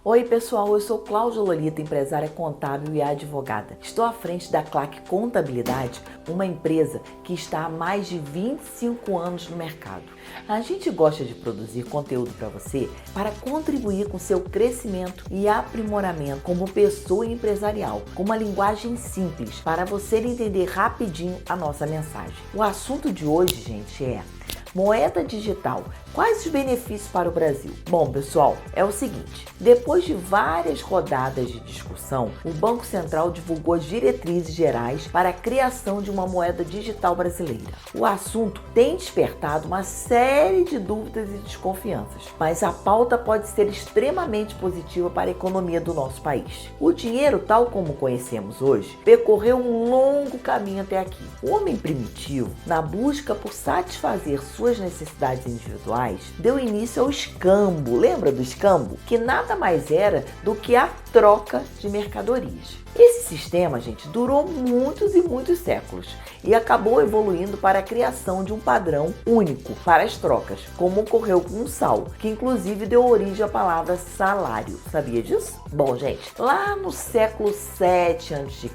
Oi pessoal, eu sou Cláudia Lolita, empresária contábil e advogada. Estou à frente da CLAC Contabilidade, uma empresa que está há mais de 25 anos no mercado. A gente gosta de produzir conteúdo para você para contribuir com seu crescimento e aprimoramento como pessoa empresarial, com uma linguagem simples para você entender rapidinho a nossa mensagem. O assunto de hoje, gente, é moeda digital. Quais os benefícios para o Brasil? Bom, pessoal, é o seguinte: depois de várias rodadas de discussão, o Banco Central divulgou as diretrizes gerais para a criação de uma moeda digital brasileira. O assunto tem despertado uma série de dúvidas e desconfianças, mas a pauta pode ser extremamente positiva para a economia do nosso país. O dinheiro, tal como conhecemos hoje, percorreu um longo caminho até aqui. O homem primitivo, na busca por satisfazer suas necessidades individuais, deu início ao escambo. Lembra do escambo? Que nada mais era do que a troca de mercadorias. Esse sistema, gente, durou muitos e muitos séculos e acabou evoluindo para a criação de um padrão único para as trocas, como ocorreu com o sal, que inclusive deu origem à palavra salário. Sabia disso? Bom, gente, lá no século 7 a.C.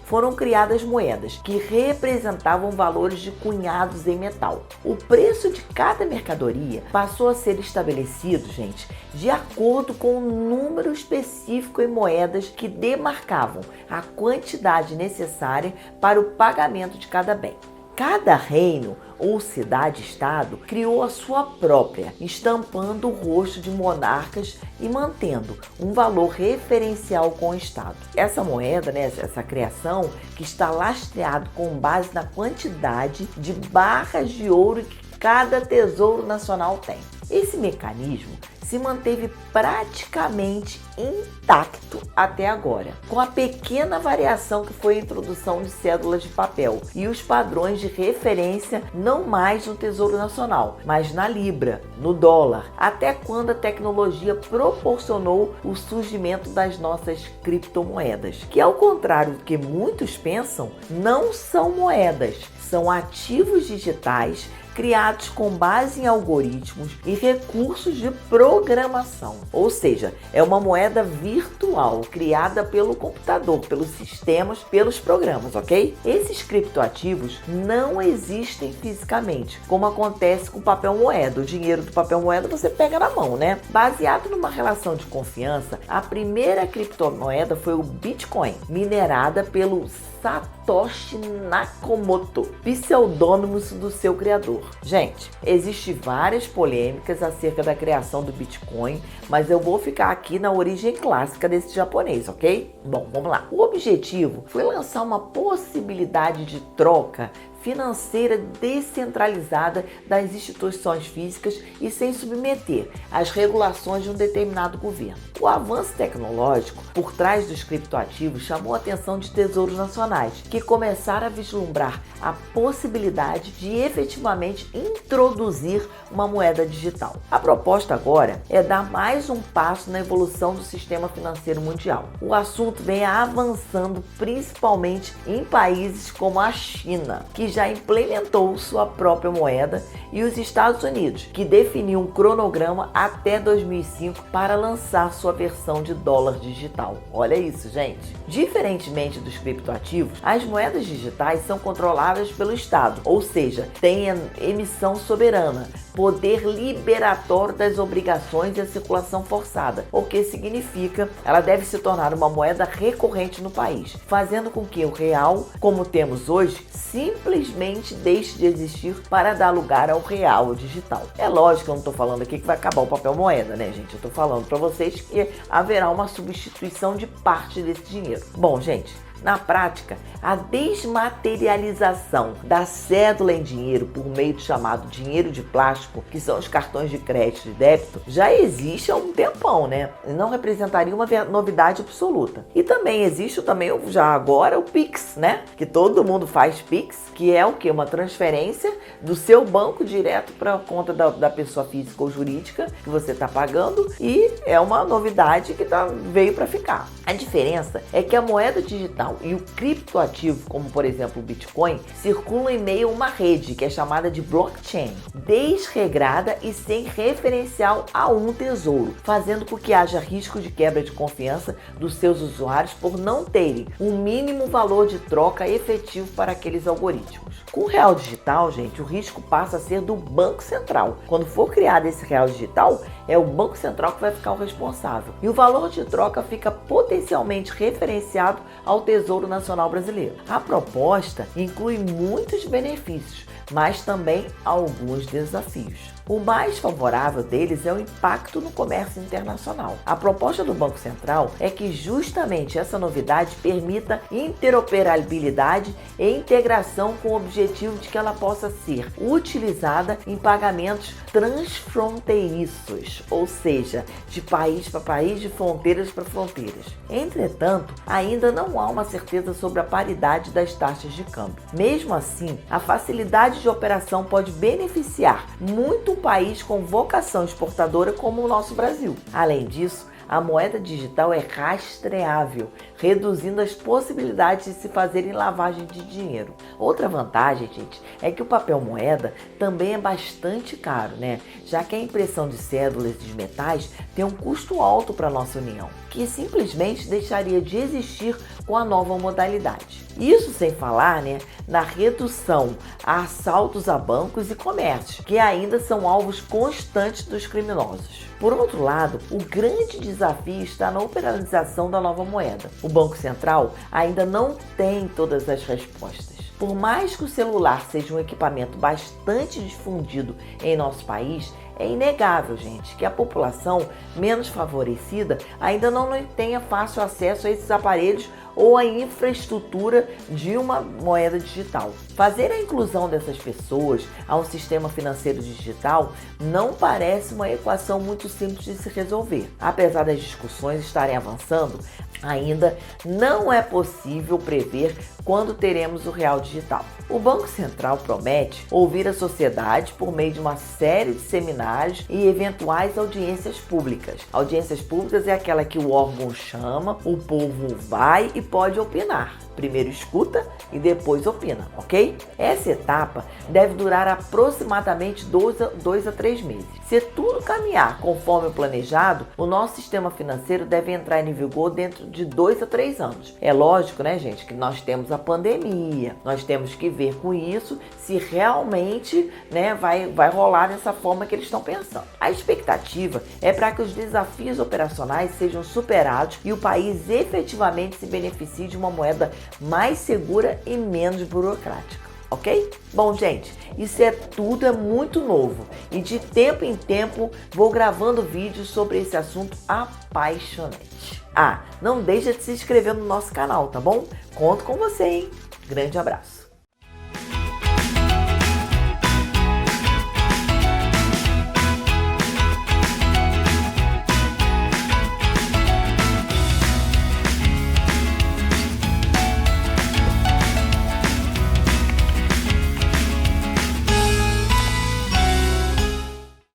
foram criadas moedas que representavam valores de cunhados em metal. O preço de cada mercadoria passou a ser estabelecido, gente, de acordo com um número específico em moedas que demarcavam a quantidade necessária para o pagamento de cada bem. Cada reino ou cidade-estado criou a sua própria, estampando o rosto de monarcas e mantendo um valor referencial com o Estado. Essa moeda, essa criação, que está lastreado com base na quantidade de barras de ouro que cada tesouro nacional tem. Esse mecanismo se manteve praticamente intacto até agora, com a pequena variação que foi a introdução de cédulas de papel e os padrões de referência não mais no Tesouro Nacional, mas na Libra, no dólar, até quando a tecnologia proporcionou o surgimento das nossas criptomoedas, que, ao contrário do que muitos pensam, não são moedas, são ativos digitais criados com base em algoritmos e recursos de programação. Ou seja, é uma moeda virtual criada pelo computador, pelos sistemas, pelos programas, ok? Esses criptoativos não existem fisicamente, como acontece com o papel moeda. O dinheiro do papel moeda você pega na mão, né? Baseado numa relação de confiança, a primeira criptomoeda foi o Bitcoin, minerada pelo Satoshi Nakamoto, pseudônimo do seu criador. Gente, existem várias polêmicas acerca da criação do Bitcoin, mas eu vou ficar aqui na origem clássica desse japonês, ok? Bom, vamos lá. O objetivo foi lançar uma possibilidade de troca financeira descentralizada das instituições físicas e sem submeter às regulações de um determinado governo. O avanço tecnológico por trás dos criptoativos chamou a atenção de tesouros nacionais, que começaram a vislumbrar a possibilidade de efetivamente introduzir uma moeda digital. A proposta agora é dar mais um passo na evolução do sistema financeiro mundial. O assunto vem avançando principalmente em países como a China, que já implementou sua própria moeda, e os Estados Unidos, que definiu um cronograma até 2005 para lançar sua versão de dólar digital. Olha isso, gente! Diferentemente dos criptoativos, as moedas digitais são controladas pelo Estado, ou seja, têm emissão soberana, poder liberatório das obrigações e a circulação forçada, o que significa ela deve se tornar uma moeda recorrente no país, fazendo com que o real, como temos hoje, simplesmente deixe de existir para dar lugar ao real digital. É lógico que eu não estou falando aqui que vai acabar o papel moeda, né, gente? Eu estou falando para vocês que haverá uma substituição de parte desse dinheiro. Bom, gente, na prática, a desmaterialização da cédula em dinheiro por meio do chamado dinheiro de plástico, que são os cartões de crédito e débito, já existe há um tempão, né? Não representaria uma novidade absoluta. E também existe já agora o Pix, né? Que todo mundo faz Pix, que é o quê? Uma transferência do seu banco direto para a conta da pessoa física ou jurídica que você está pagando, e é uma novidade que veio para ficar. A diferença é que a moeda digital digital e o criptoativo, como por exemplo o Bitcoin, circulam em meio a uma rede que é chamada de blockchain, desregrada e sem referencial a um tesouro, fazendo com que haja risco de quebra de confiança dos seus usuários por não terem um mínimo valor de troca efetivo para aqueles algoritmos. Com o real digital, gente, o risco passa a ser do Banco Central. Quando for criado esse real digital, é o Banco Central que vai ficar o responsável. E o valor de troca fica potencialmente referenciado ao Tesouro Nacional Brasileiro. A proposta inclui muitos benefícios, mas também alguns desafios. O mais favorável deles é o impacto no comércio internacional. A proposta do Banco Central é que justamente essa novidade permita interoperabilidade e integração com o objetivo de que ela possa ser utilizada em pagamentos transfronteiriços, ou seja, de país para país, de fronteiras para fronteiras. Entretanto, ainda não há uma certeza sobre a paridade das taxas de câmbio. Mesmo assim, a facilidade de operação pode beneficiar muito um país com vocação exportadora como o nosso Brasil. Além disso, a moeda digital é rastreável, reduzindo as possibilidades de se fazerem lavagem de dinheiro. Outra vantagem, gente, é que o papel moeda também é bastante caro, né? Já que a impressão de cédulas e de metais tem um custo alto para a nossa União, que simplesmente deixaria de existir com a nova modalidade. Isso sem falar, né, na redução a assaltos a bancos e comércios, que ainda são alvos constantes dos criminosos. Por outro lado, o grande desafio está na operacionalização da nova moeda. O Banco Central ainda não tem todas as respostas. Por mais que o celular seja um equipamento bastante difundido em nosso país, é inegável, gente, que a população menos favorecida ainda não tenha fácil acesso a esses aparelhos ou a infraestrutura de uma moeda digital. Fazer a inclusão dessas pessoas a um sistema financeiro digital não parece uma equação muito simples de se resolver. Apesar das discussões estarem avançando, ainda não é possível prever quando teremos o real digital. O Banco Central promete ouvir a sociedade por meio de uma série de seminários e eventuais audiências públicas. Audiências públicas é aquela que o órgão chama, o povo vai e pode opinar. Primeiro escuta e depois opina, ok? Essa etapa deve durar aproximadamente 2 a 3 meses. Se tudo caminhar conforme o planejado, o nosso sistema financeiro deve entrar em vigor dentro de 2 a 3 anos. É lógico, né, gente, que nós temos a pandemia. Nós temos que ver com isso se realmente, né, vai rolar dessa forma que eles estão pensando. A expectativa é para que os desafios operacionais sejam superados e o país efetivamente se beneficie de uma moeda mais segura e menos burocrática, ok? Bom, gente, isso tudo é muito novo e de tempo em tempo vou gravando vídeos sobre esse assunto apaixonante. Ah, não deixa de se inscrever no nosso canal, tá bom? Conto com você, hein? Grande abraço!